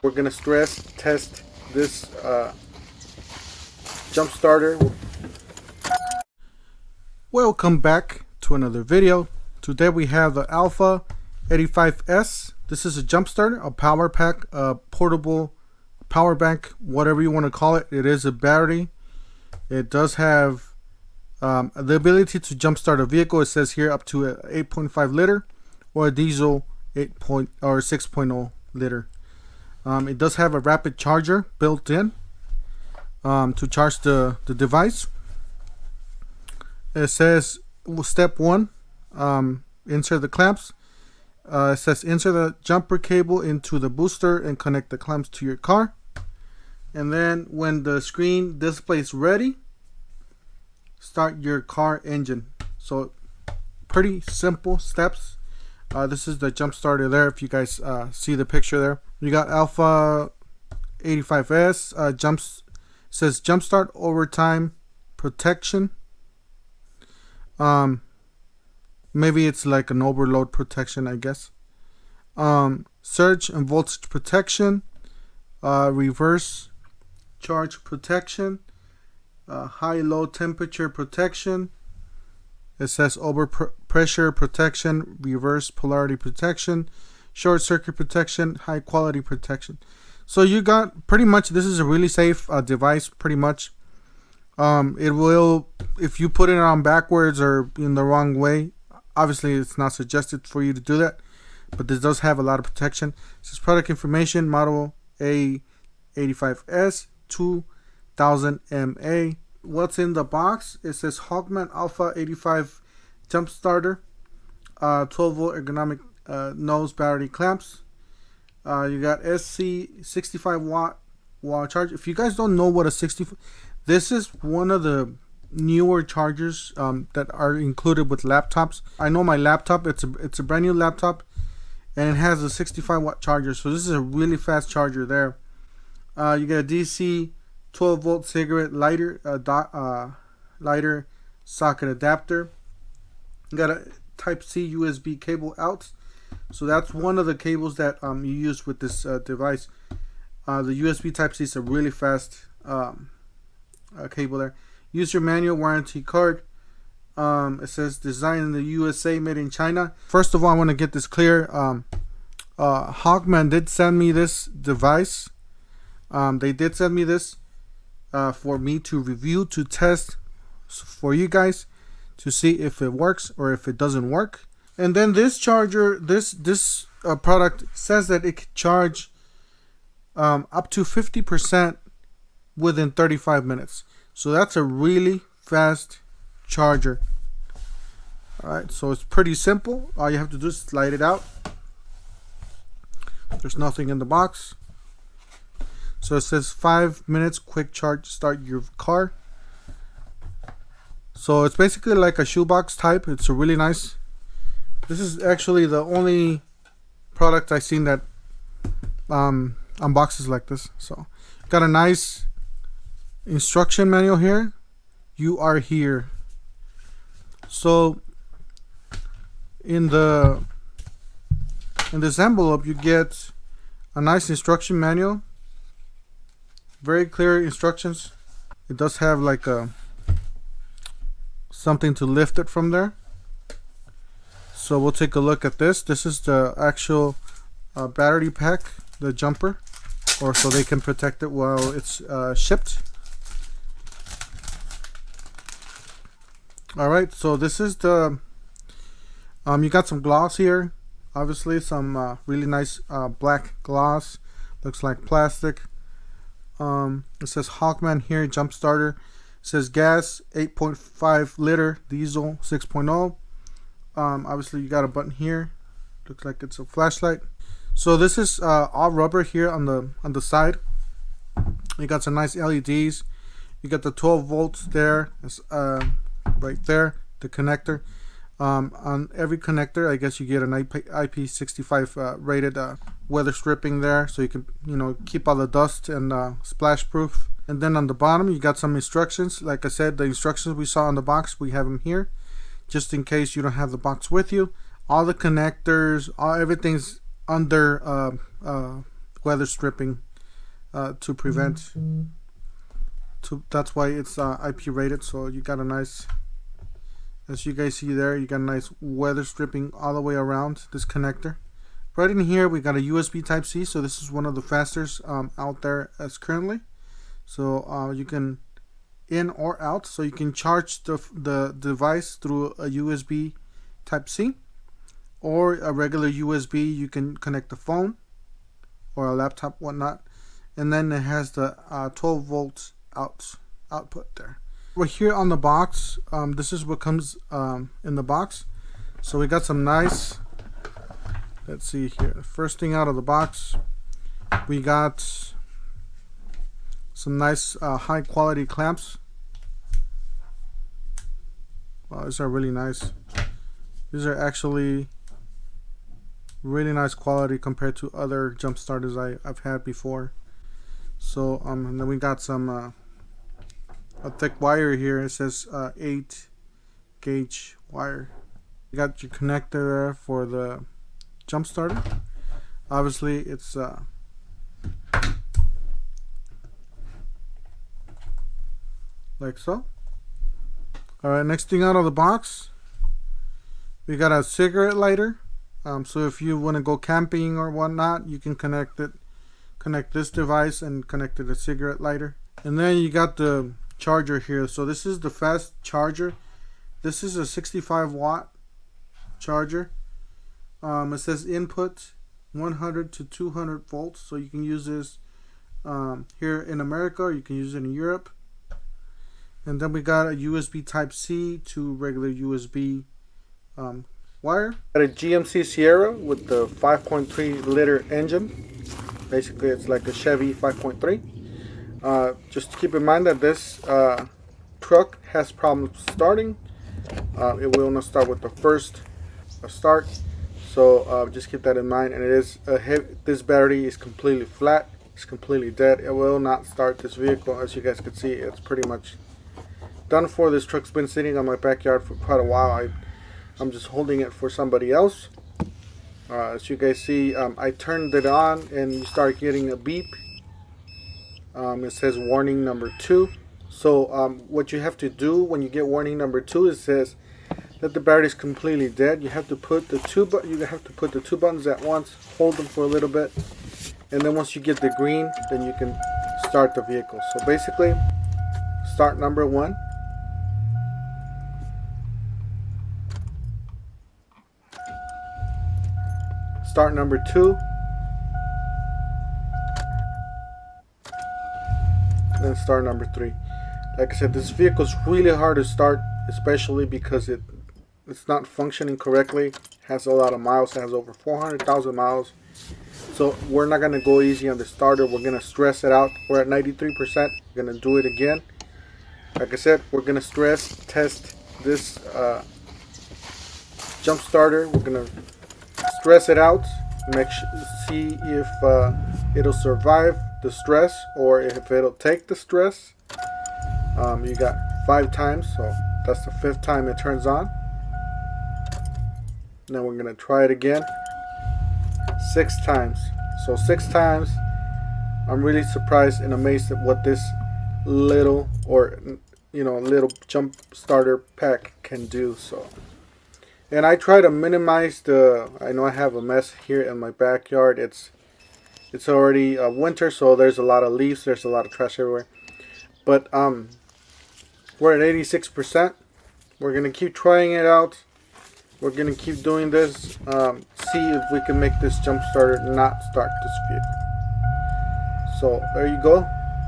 We're gonna stress test this jump starter. Welcome back to another video. Today we have the Alpha 85S. This is a jump starter, a power pack, a portable power bank, whatever you want to call it. It is a battery. It does have the ability to jump start a vehicle. It says here up to a 8.5 liter or a diesel 6.0 liter. It does have a rapid charger built in to charge the device. It says step 1, insert the clamps. It says insert the jumper cable into the booster and connect the clamps to your car. And then when the screen displays ready, start your car engine. So pretty simple steps. This is the jump starter there. If you guys see the picture there, you got Alpha 85S. Says jump start overtime protection. Maybe it's like an overload protection, I guess. Surge and voltage protection, reverse charge protection, high low temperature protection. It says over pressure protection, reverse polarity protection, short circuit protection, high quality protection. So you got pretty much, this is a really safe device, pretty much. It will, if you put it on backwards or in the wrong way, obviously it's not suggested for you to do that, but this does have a lot of protection. This is product information, model A85S 2000 MA. What's in the box? It says Hulkman Alpha 85 jump starter, 12 volt ergonomic nose battery clamps. You got SC 65 watt wall charge. If you guys don't know what a 60, this is one of the newer chargers that are included with laptops. I know my laptop, it's a brand new laptop, and it has a 65 watt charger. So this is a really fast charger there. You get a DC 12 volt cigarette lighter, lighter socket adapter. You got a Type C USB cable out. So that's one of the cables that you use with this device. The USB Type C is a really fast cable there. User manual, warranty card. It says designed in the USA, made in China. First of all, I want to get this clear. Hulkman did send me this device. They did send me this for me to review, to test for you guys to see if it works or if it doesn't work. And then this charger, this product says that it can charge up to 50% within 35 minutes. So that's a really fast charger. Alright, so it's pretty simple. All you have to do is slide it out. There's nothing in the box. So it says 5 minutes quick charge, start your car. So it's basically like a shoebox type. It's a really nice. This is actually the only product I've seen that unboxes like this. So got a nice instruction manual here. You are here. So in this envelope you get a nice instruction manual, very clear instructions. It does have like a something to lift it from there. So we'll take a look at this. This is the actual battery pack, the jumper, or so they can protect it while it's shipped. Alright, so this is the you got some gloss here, obviously some really nice black gloss, looks like plastic. It says Hulkman here, jump starter. It says gas 8.5 liter, diesel 6.0. Obviously you got a button here, looks like it's a flashlight. So this is all rubber here on the side. You got some nice LEDs. You got the 12 volts there. It's right there, the connector. On every connector, I guess you get an IP65 rated weather stripping there, so you can keep all the dust and splash proof. And then on the bottom you got some instructions. Like I said, the instructions we saw on the box, we have them here just in case you don't have the box with you. All the connectors, everything's under weather stripping to prevent. That's why it's IP rated. So you got a nice, as you guys see there, you got a nice weather stripping all the way around this connector. Right in here we got a USB Type C, so this is one of the fastest out there as currently. So you can in or out, so you can charge the device through a USB Type C or a regular USB. You can connect the phone or a laptop, whatnot, and then it has the 12 volts output there. We're here on the box. This is what comes in the box. So we got some nice, let's see here, first thing out of the box, we got some nice high quality clamps. Wow, these are really nice. These are actually really nice quality compared to other jump starters I've had before. So and then we got some a thick wire here. It says 8 gauge wire. You got your connector there for the jump starter. Obviously it's like so. Alright, next thing out of the box, we got a cigarette lighter. So if you want to go camping or whatnot, you can connect this device and connect it to a cigarette lighter. And then you got the charger here. So this is the fast charger. This is a 65 watt charger. It says input 100 to 200 volts. So you can use this here in America, or you can use it in Europe. And then we got a USB Type C to regular USB wire. Got a GMC Sierra with the 5.3 liter engine. Basically it's like a Chevy 5.3. Just keep in mind that this truck has problems starting. It will not start with the first start. So just keep that in mind. And it is this battery is completely flat. It's completely dead. It will not start this vehicle. As you guys can see, it's pretty much done for. This truck's been sitting on my backyard for quite a while. I'm just holding it for somebody else. As you guys see, I turned it on and you start getting a beep. It says warning number 2. So what you have to do when you get warning number 2, it says that the battery is completely dead. You have to put the two buttons at once, hold them for a little bit, and then once you get the green, then you can start the vehicle. So basically, start number 1. Start number 2. Then start number 3. Like I said, this vehicle is really hard to start, especially because it's not functioning correctly. It has a lot of miles. It has over 400,000 miles. So we're not going to go easy on the starter. We're going to stress it out. We're at 93%. We're going to do it again. Like I said, we're going to stress test this jump starter. We're going to stress it out, see if it'll survive the stress or if it'll take the stress. You got 5 times, so that's the 5th time it turns on. Now we're gonna try it again 6 times. So 6 times. I'm really surprised and amazed at what this little little jump starter pack can do. So, and I try to minimize I know I have a mess here in my backyard. It's already winter, so there's a lot of leaves, there's a lot of trash everywhere. But we're at 86%. We're gonna keep trying it out. We're gonna keep doing this. See if we can make this jump starter not start this vehicle. So there you go.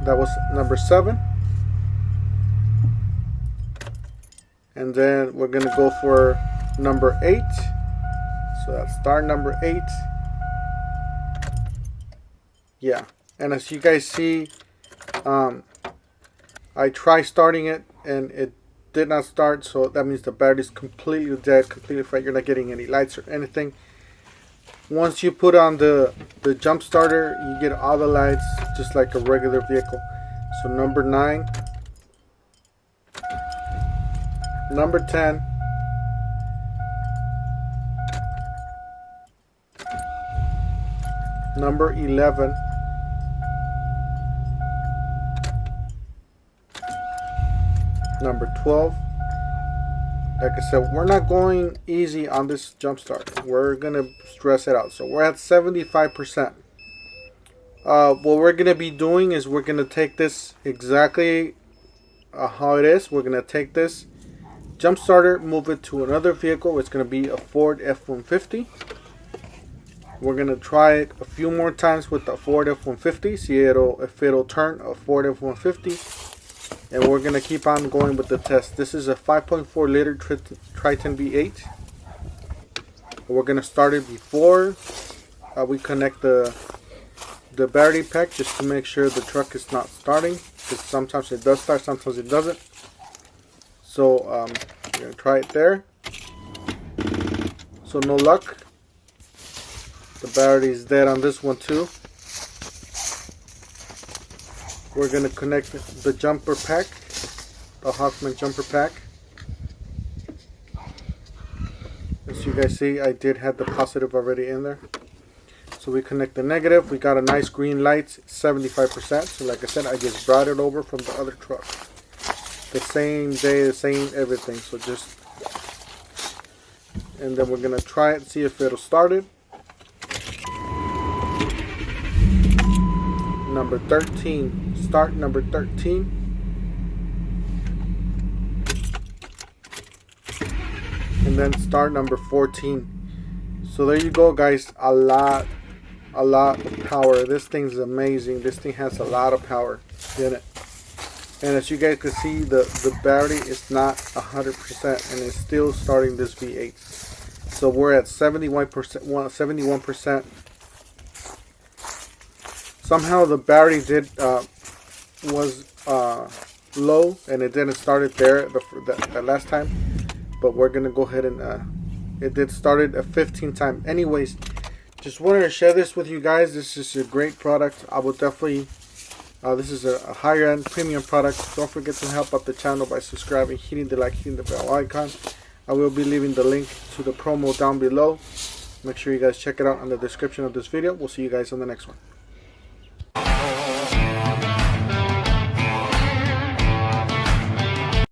That was number 7. And then we're gonna go for number 8. So that's start number 8. Yeah, and as you guys see, I tried starting it and it did not start, so that means the battery is completely dead, completely fried. You're not getting any lights or anything. Once you put on the jump starter, you get all the lights just like a regular vehicle. So number 9, number 10, number 11, number 12. Like I said, we're not going easy on this jump start. We're gonna stress it out. So we're at 75%. What we're gonna be doing is we're gonna take this exactly how it is. We're gonna take this jump starter, move it to another vehicle. It's gonna be a Ford F-150. We're gonna try it a few more times with the Ford F-150. See if it'll turn a Ford F-150. And we're going to keep on going with the test. This is a 5.4 liter Triton V8. We're going to start it before we connect the battery pack, just to make sure the truck is not starting. Because sometimes it does start, sometimes it doesn't. So we're going to try it there. So no luck. The battery is dead on this one too. We're going to connect the jumper pack, the Hulkman jumper pack. As you guys see, I did have the positive already in there. So we connect the negative. We got a nice green light, 75%. So like I said, I just brought it over from the other truck. The same day, the same everything. So just, and then we're going to try it, see if it'll start it. Number 13, start number 13. And then start number 14. So there you go, guys. A lot of power. This thing's amazing. This thing has a lot of power in it. And as you guys can see, the battery is not 100% and it's still starting this V8. So we're at 71%. Somehow the battery was low and it didn't start it there the last time, but we're gonna go ahead and it did start it a 15th time. Anyways, just wanted to share this with you guys. This is a great product. I will definitely this is a higher end premium product. Don't forget to help out the channel by subscribing, hitting the like, hitting the bell icon. I will be leaving the link to the promo down below. Make sure you guys check it out in the description of this video. We'll see you guys on the next one.